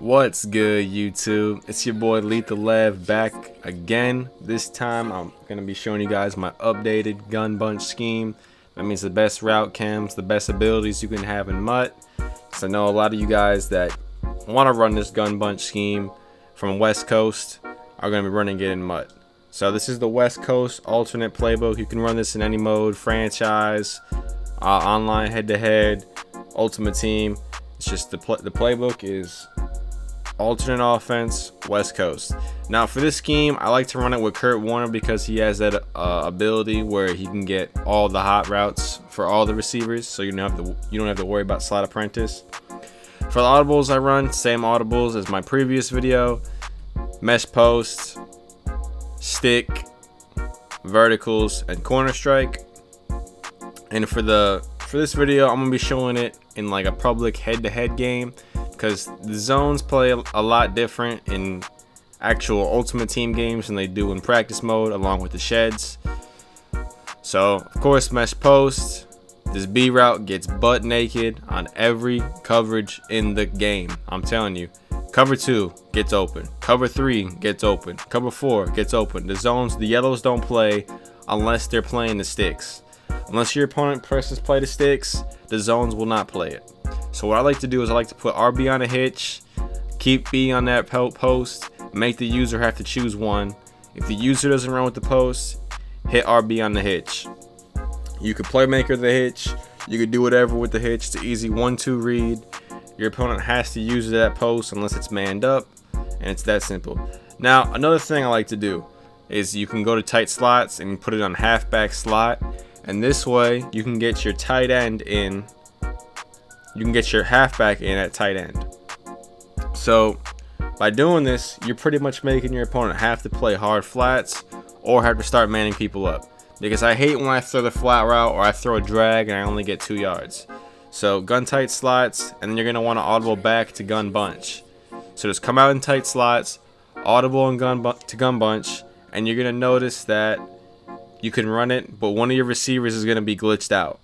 What's good, YouTube? It's your boy Lethal Lev back again. This time I'm gonna be showing you guys my updated gun bunch scheme. That means the best route cams, the best abilities you can have in MUT. So I know a lot of you guys that want to run this gun bunch scheme from West Coast are gonna be running it in MUT. So this is the West Coast alternate playbook. You can run this in any mode: franchise, online, head-to-head, ultimate team. It's just the playbook is alternate offense, West Coast. Now for this scheme, I like to run it with Kurt Warner because he has that ability where he can get all the hot routes for all the receivers, so you don't have to worry about slot apprentice. For the audibles I run, same audibles as my previous video: mesh post, stick, verticals, and corner strike. And for this video, I'm gonna be showing it in like a public head-to-head game, because the zones play a lot different in actual ultimate team games than they do in practice mode, along with the sheds. So of course, mesh post, this B route gets butt naked on every coverage in the game. I'm telling you, cover 2 gets open, cover 3 gets open, cover 4 gets open. The zones, the yellows don't play unless they're playing the sticks. Unless your opponent presses play the sticks, the zones will not play it. So what I like to do is I like to put RB on a hitch, keep B on that post, make the user have to choose one. If the user doesn't run with the post, hit RB on the hitch. You could playmaker the hitch, you could do whatever with the hitch. It's an easy 1-2 read. Your opponent has to use that post unless it's manned up, and it's that simple. Now another thing I like to do is you can go to tight slots and put it on halfback slot, and this way you can get your tight end in. You can get your halfback in at tight end. So by doing this, you're pretty much making your opponent have to play hard flats or have to start manning people up, because I hate when I throw the flat route or I throw a drag and I only get 2 yards. So gun tight slots, and then you're gonna want to audible back to gun bunch. So just come out in tight slots, audible and gun bunch, and you're gonna notice that you can run it, but one of your receivers is gonna be glitched out.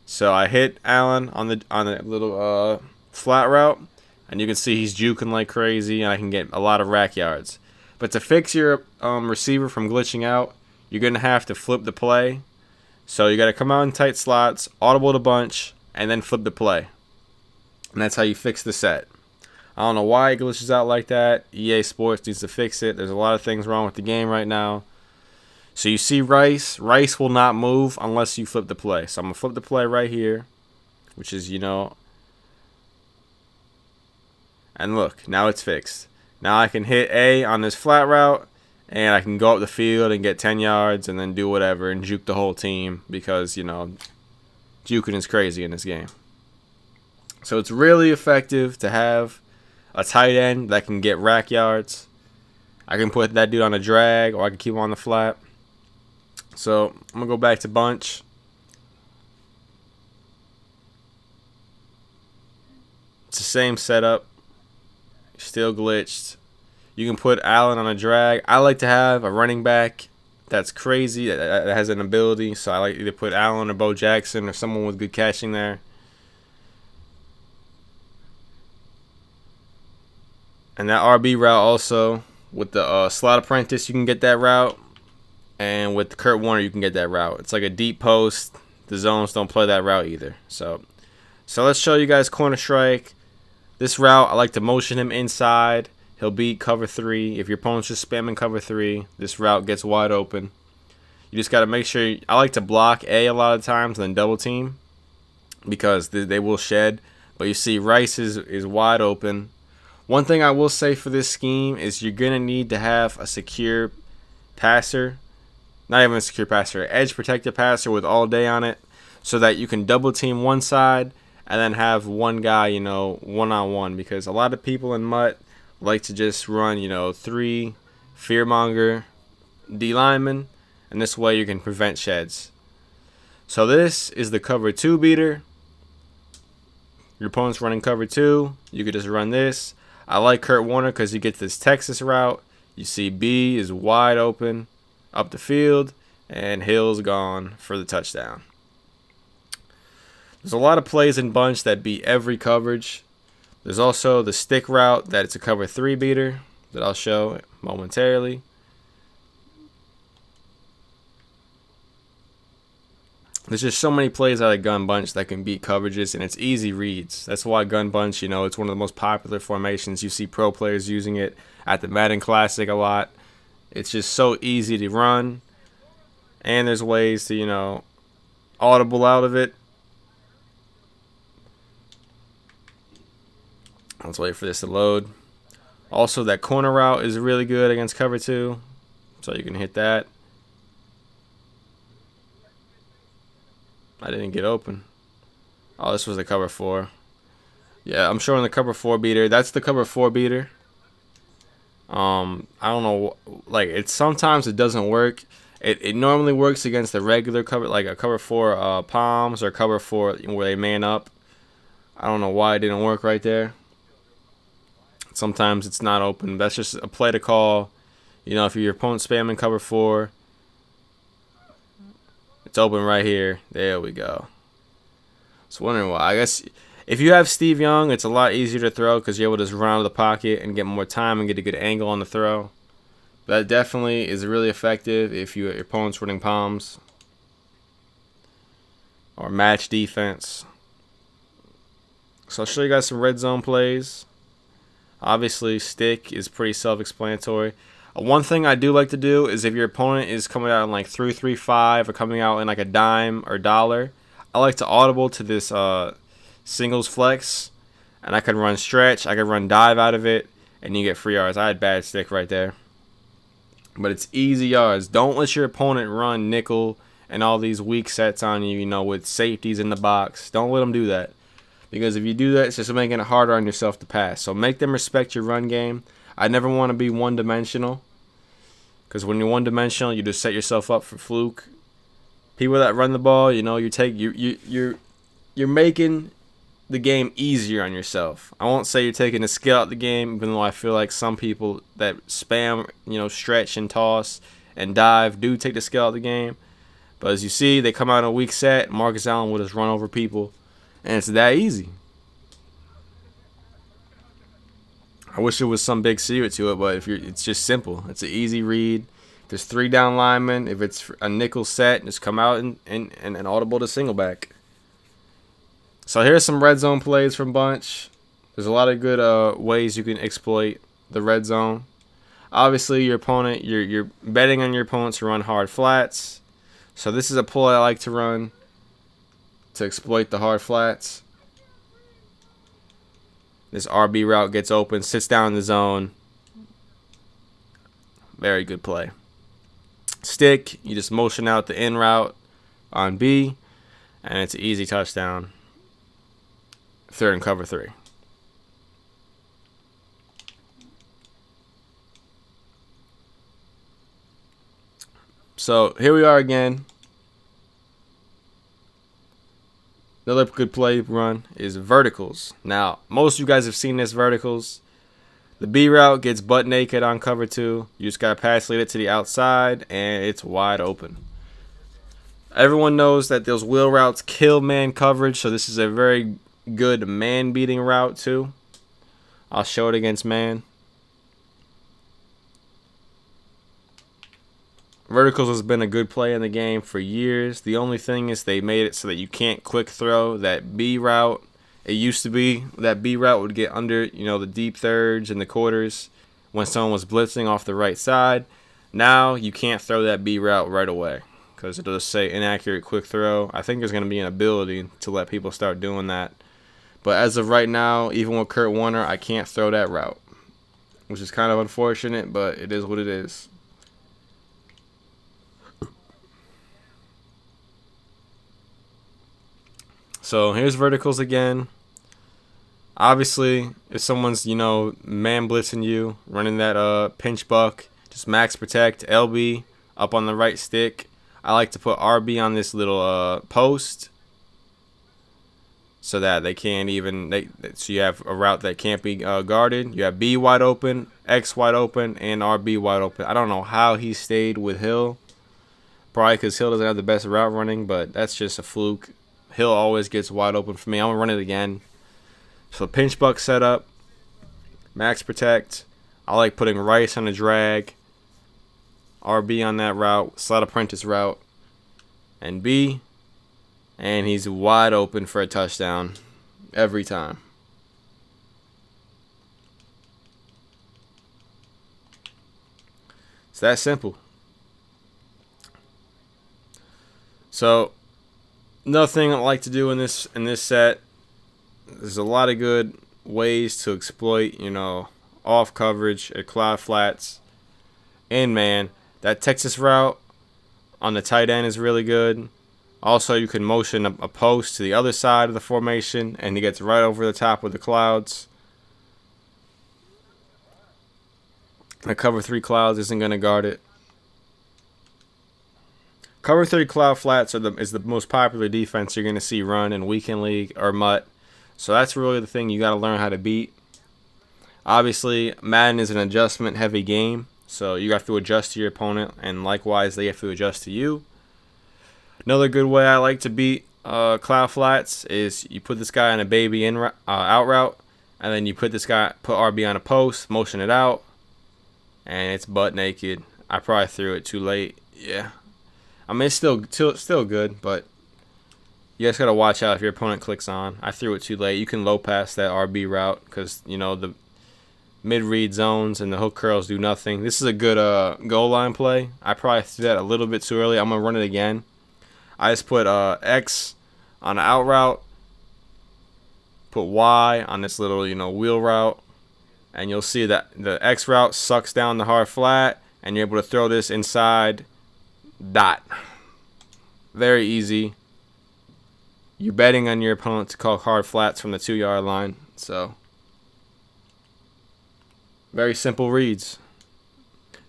So I hit Allen on the little flat route, and you can see he's juking like crazy, and I can get a lot of rack yards. But to fix your receiver from glitching out, you're gonna have to flip the play. So you gotta come out in tight slots, audible the bunch, and then flip the play. And that's how you fix the set. I don't know why it glitches out like that. EA Sports needs to fix it. There's a lot of things wrong with the game right now. So you see Rice will not move unless you flip the play. So I'm going to flip the play right here, which is, and look, now it's fixed. Now I can hit A on this flat route, and I can go up the field and get 10 yards and then do whatever and juke the whole team, because, juking is crazy in this game. So it's really effective to have a tight end that can get rack yards. I can put that dude on a drag, or I can keep him on the flat. So I'm gonna go back to bunch. It's the same setup, still glitched. You can put Allen on a drag. I like to have a running back that's crazy, that has an ability, so I like either put Allen or Bo Jackson or someone with good catching there. And that RB route also, with the slot apprentice, you can get that route. And with Kurt Warner, you can get that route. It's like a deep post. The zones don't play that route either. So let's show you guys corner strike. This route, I like to motion him inside. He'll beat cover 3. If your opponent's just spamming cover 3, this route gets wide open. You just got to make sure. I like to block A lot of times and then double team, because they will shed. But you see Rice is wide open. One thing I will say for this scheme is you're going to need to have a secure passer. Not even a secure passer, edge protected passer with all day on it, so that you can double team one side and then have one guy, one-on-one, because a lot of people in MUT like to just run, 3 fearmonger D linemen, and this way you can prevent sheds. So this is the cover 2 beater. Your opponent's running cover 2, you could just run this. I like Kurt Warner because he gets this Texas route. You see B is wide open up the field, and Hill's gone for the touchdown. There's a lot of plays in bunch that beat every coverage. There's also the stick route that it's a cover 3 beater that I'll show momentarily. There's just so many plays out of gun bunch that can beat coverages, and it's easy reads. That's why gun bunch, you know, it's one of the most popular formations. You see pro players using it at the Madden Classic a lot. It's just so easy to run, and there's ways to, you know, audible out of it. Let's wait for this to load. Also, that corner route is really good against cover 2, so you can hit that. I didn't get open. Oh, this was the cover 4. Yeah, I'm showing the cover 4 beater. That's the cover 4 beater. I don't know, like, sometimes it doesn't work. It normally works against the regular cover, like a cover 4 palms or cover 4 where they man up. I don't know why it didn't work right there. Sometimes it's not open. That's just a play to call. You know, if your opponent's spamming cover 4, it's open right here. There we go. Just wondering why. I guess if you have Steve Young, it's a lot easier to throw because you're able to just run out of the pocket and get more time and get a good angle on the throw. That definitely is really effective if your opponent's running palms or match defense. So I'll show you guys some red zone plays. Obviously, stick is pretty self-explanatory. One thing I do like to do is if your opponent is coming out in like 3-3-5 or coming out in like a dime or dollar, I like to audible to this singles flex, and I can run stretch, I can run dive out of it, and you get free yards. I had bad stick right there. But it's easy yards. Don't let your opponent run nickel and all these weak sets on you, you know, with safeties in the box. Don't let them do that. Because if you do that, it's just making it harder on yourself to pass. So make them respect your run game. I never want to be one-dimensional. Because when you're one-dimensional, you just set yourself up for fluke. People that run the ball, you know, you're making the game easier on yourself. I won't say you're taking the skill out of the game, even though I feel like some people that spam, you know, stretch and toss and dive do take the skill out of the game. But as you see, they come out in a weak set. Marcus Allen will just run over people. And it's that easy. I wish there was some big secret to it, but it's just simple. It's an easy read. If there's 3 down linemen, if it's a nickel set, just come out and audible to single back. So here's some red zone plays from bunch. There's a lot of good ways you can exploit the red zone. Obviously, your opponent, you're betting on your opponent to run hard flats. So this is a pull I like to run to exploit the hard flats. This RB route gets open, sits down in the zone. Very good play. Stick, you just motion out the in route on B, and it's an easy touchdown. 3rd and cover 3. So here we are again. Another good play run is verticals. Now, most of you guys have seen this verticals. The B route gets butt naked on cover 2. You just got to pass lead it to the outside, and it's wide open. Everyone knows that those wheel routes kill man coverage, so this is a very good man beating route too. I'll show it against man. Verticals has been a good play in the game for years. The only thing is they made it so that you can't quick throw that B route. It used to be that B route would get under, you know, the deep thirds and the quarters when someone was blitzing off the right side. Now you can't throw that B route right away because it'll just say inaccurate quick throw. I think there's going to be an ability to let people start doing that. But as of right now, even with Kurt Warner, I can't throw that route, which is kind of unfortunate, but it is what it is. So here's verticals again. Obviously, if someone's, you know, man blitzing you, running that pinch buck, just max protect, LB up on the right stick. I like to put RB on this little post so that they can't even, so you have a route that can't be guarded. You have B wide open, X wide open, and RB wide open. I don't know how he stayed with Hill. Probably because Hill doesn't have the best route running, but that's just a fluke. Hill always gets wide open for me. I'm going to run it again. So pinch buck setup, max protect. I like putting rice on a drag, RB on that route, slot apprentice route, and B, and he's wide open for a touchdown every time. It's that simple. So another thing I like to do in this set, there's a lot of good ways to exploit, off coverage at cloud flats. And man, that Texas route on the tight end is really good. Also, you can motion a post to the other side of the formation, and he gets right over the top of the clouds. The cover 3 clouds isn't going to guard it. Cover 3 cloud flats is the most popular defense you're going to see run in weekend league or MUT. So that's really the thing you got to learn how to beat. Obviously, Madden is an adjustment heavy game, so you have to adjust to your opponent, and likewise they have to adjust to you. Another good way I like to beat cloud flats is you put this guy on a baby out route, and then you put RB on a post, motion it out, and it's butt naked. I probably threw it too late. Yeah, I mean it's still good, but you guys gotta watch out if your opponent clicks on. I threw it too late. You can low pass that RB route because the mid read zones and the hook curls do nothing. This is a good goal line play. I probably threw that a little bit too early. I'm gonna run it again. I just put X on the out route, put Y on this little wheel route, and you'll see that the X route sucks down the hard flat, and you're able to throw this inside dot. Very easy. You're betting on your opponent to call hard flats from the 2-yard line, so very simple reads.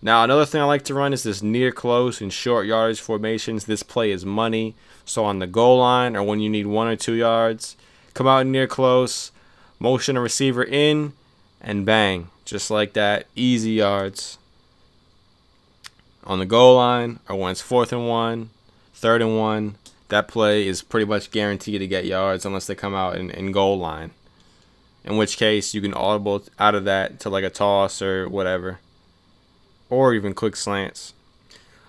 Now another thing I like to run is this near close and short yardage formations. This play is money. So on the goal line or when you need 1 or 2 yards, come out near close, motion a receiver in, and bang, just like that, easy yards. On the goal line or when it's 4th and 1, 3rd and 1, that play is pretty much guaranteed to get yards unless they come out in goal line. In which case you can audible out of that to like a toss or whatever, or even quick slants.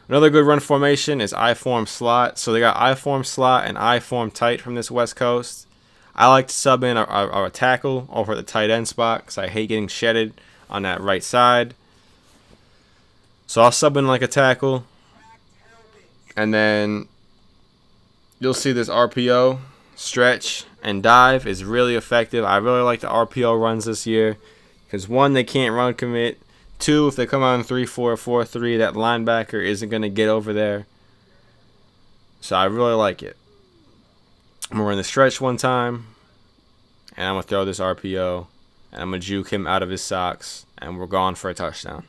Another good run formation is I-form slot. So they got I-form slot and I-form tight from this West Coast. I like to sub in a tackle over at the tight end spot because I hate getting shedded on that right side. So I'll sub in like a tackle, and then you'll see this RPO, stretch, and dive is really effective. I really like the RPO runs this year because 1, they can't run commit. 2, if they come out in 3-4, 4-3, that linebacker isn't going to get over there. So I really like it. I'm going to run the stretch one time, and I'm going to throw this RPO, and I'm going to juke him out of his socks, and we're gone for a touchdown.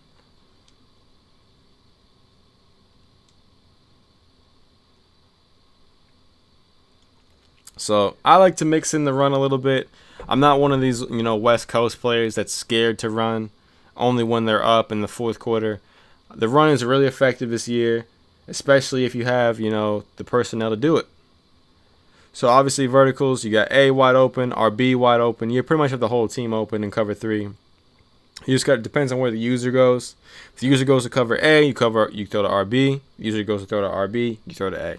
So I like to mix in the run a little bit. I'm not one of these, West Coast players that's scared to run only when they're up in the 4th quarter. The run is really effective this year, especially if you have, the personnel to do it. So obviously verticals, you got A wide open, RB wide open. You pretty much have the whole team open in cover 3. You just got, depends on where the user goes. If the user goes to cover A, you throw to RB. If the user goes to throw to RB, you throw to A.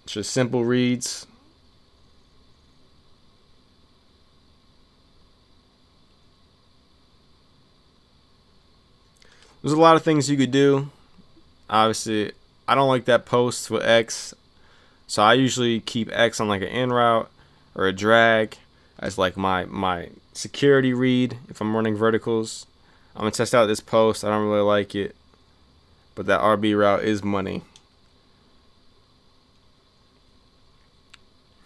It's just simple reads. There's a lot of things you could do. Obviously, I don't like that post with X, so I usually keep X on like an in route or a drag as like my security read if I'm running verticals. I'm gonna test out this post. I don't really like it, but that RB route is money.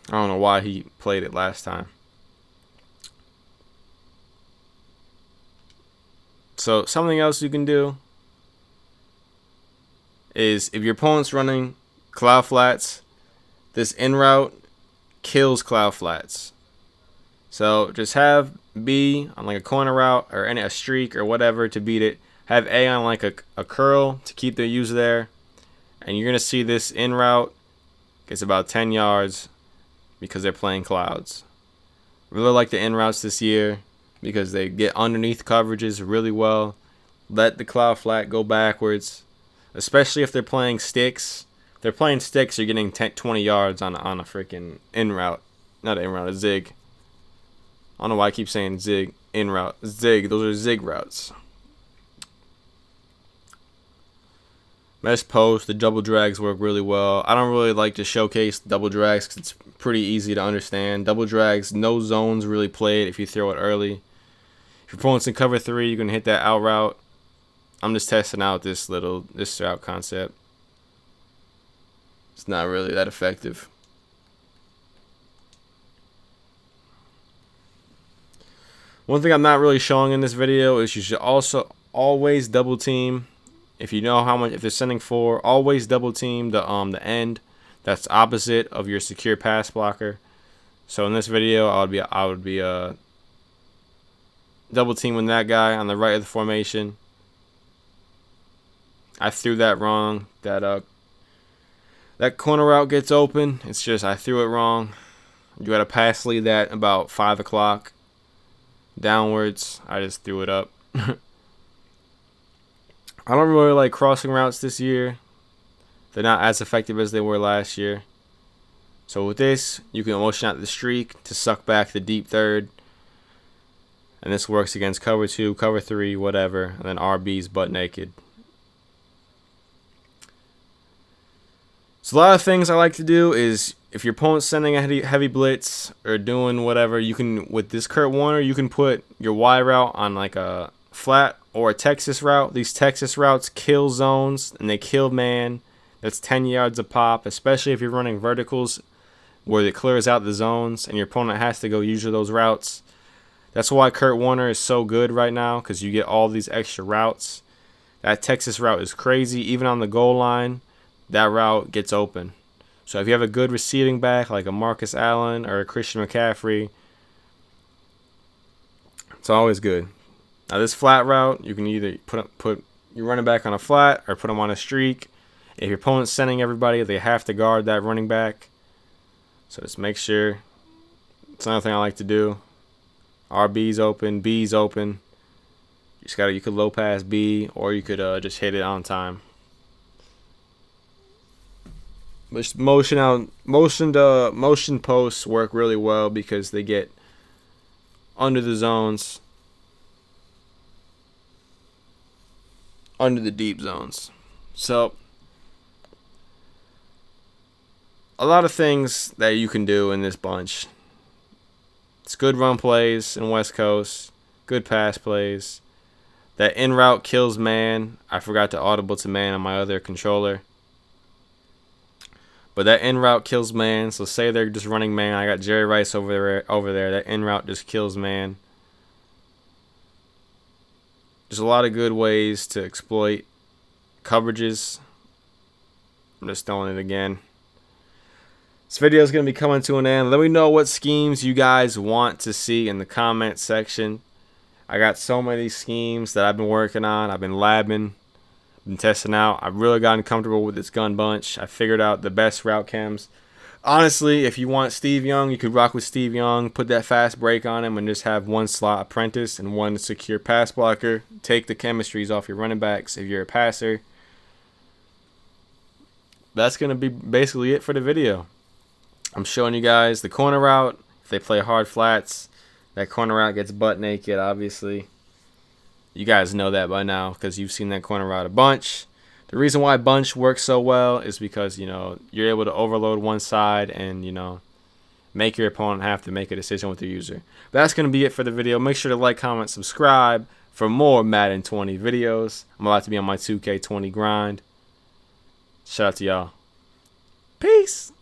I don't know why he played it last time. So something else you can do is if your opponent's running cloud flats, this in route kills cloud flats. So just have B on like a corner route or a streak or whatever to beat it. Have A on like a curl to keep the user there. And you're going to see this in route gets about 10 yards. because they're playing clouds. Really like the in routes this year because they get underneath coverages really well. Let the cloud flat go backwards, especially if they're playing sticks. If they're playing sticks, you're getting 10, 20 yards on a freaking in route. Not an in route, a zig. I don't know why I keep saying zig. In route. Zig. Those are zig routes. Mesh post, the double drags work really well. I don't really like to showcase double drags because it's pretty easy to understand. Double drags, no zones really played if you throw it early. If your opponent's in cover 3, you can hit that out route. I'm just testing out this route concept. It's not really that effective. One thing I'm not really showing in this video is you should also always double team. If you know how much, if they're sending 4, always double team the end that's opposite of your secure pass blocker. So in this video, I would be double teaming that guy on the right of the formation. I threw that wrong. That corner route gets open. It's just I threw it wrong. You got to pass lead that about 5 o'clock downwards. I just threw it up. I don't really like crossing routes this year. They're not as effective as they were last year. So with this, you can motion out the streak to suck back the deep third. And this works against cover 2, cover 3, whatever. And then RB's butt naked. So a lot of things I like to do is if your opponent's sending a heavy blitz or doing whatever, you can, with this Kurt Warner, you can put your Y route on like a flat or a Texas route. These Texas routes kill zones and they kill man. That's 10 yards a pop, especially if you're running verticals where it clears out the zones and your opponent has to go usually those routes. That's why Kurt Warner is so good right now, because you get all these extra routes. That Texas route is crazy. Even on the goal line, that route gets open. So if you have a good receiving back like a Marcus Allen or a Christian McCaffrey, it's always good. Now this flat route, you can either put your running back on a flat or put them on a streak. If your opponent's sending everybody, they have to guard that running back. So just make sure. It's another thing I like to do. RB's open, B's open. You could low pass B, or you could just hit it on time. But motion posts work really well because they get under the zones. Under the deep zones. So a lot of things that you can do in this bunch. It's good run plays in West Coast, good pass plays. That in route kills man. I forgot to audible to man on my other controller. But that in route kills man. So say they're just running man. I got Jerry Rice over there. That in route just kills man. There's a lot of good ways to exploit coverages. I'm just throwing it again. This video is going to be coming to an end. Let me know what schemes you guys want to see in the comment section. I got so many schemes that I've been working on. I've been labbing, been testing out. I've really gotten comfortable with this gun bunch. I figured out the best route chems. Honestly, if you want Steve Young, you could rock with Steve Young. Put that fast break on him and just have one slot apprentice and one secure pass blocker. Take the chemistries off your running backs if you're a passer. That's going to be basically it for the video. I'm showing you guys the corner route. If they play hard flats, that corner route gets butt naked, obviously. You guys know that by now because you've seen that corner route a bunch. The reason why bunch works so well is because, you know, you're able to overload one side and, you know, make your opponent have to make a decision with the user. But that's going to be it for the video. Make sure to like, comment, subscribe for more Madden 20 videos. I'm about to be on my 2K20 grind. Shout out to y'all. Peace.